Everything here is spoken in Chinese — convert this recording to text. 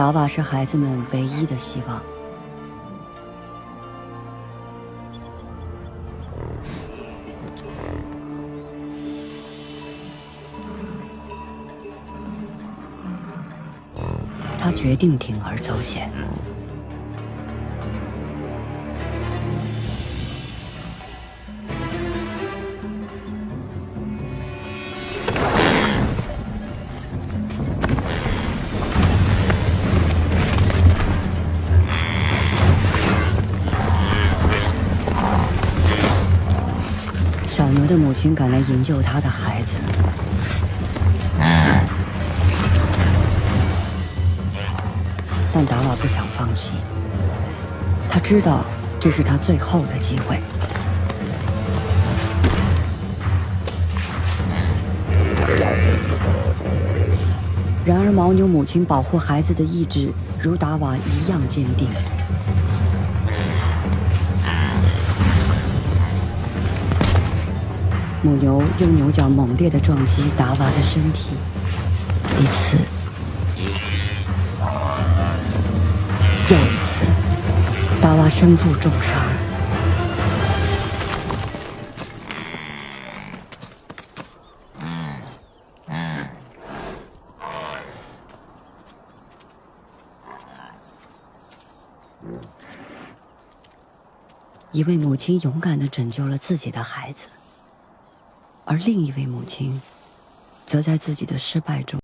达瓦是孩子们唯一的希望。他决定铤而走险。小牛的母亲赶来营救他的孩子。但达瓦不想放弃，他知道这是他最后的机会。然而，牦牛母亲保护孩子的意志如达瓦一样坚定。母牛用牛角猛烈地撞击达瓦的身体，一次又一次，达瓦身负重伤。一位母亲勇敢地拯救了自己的孩子，而另一位母亲则在自己的失败中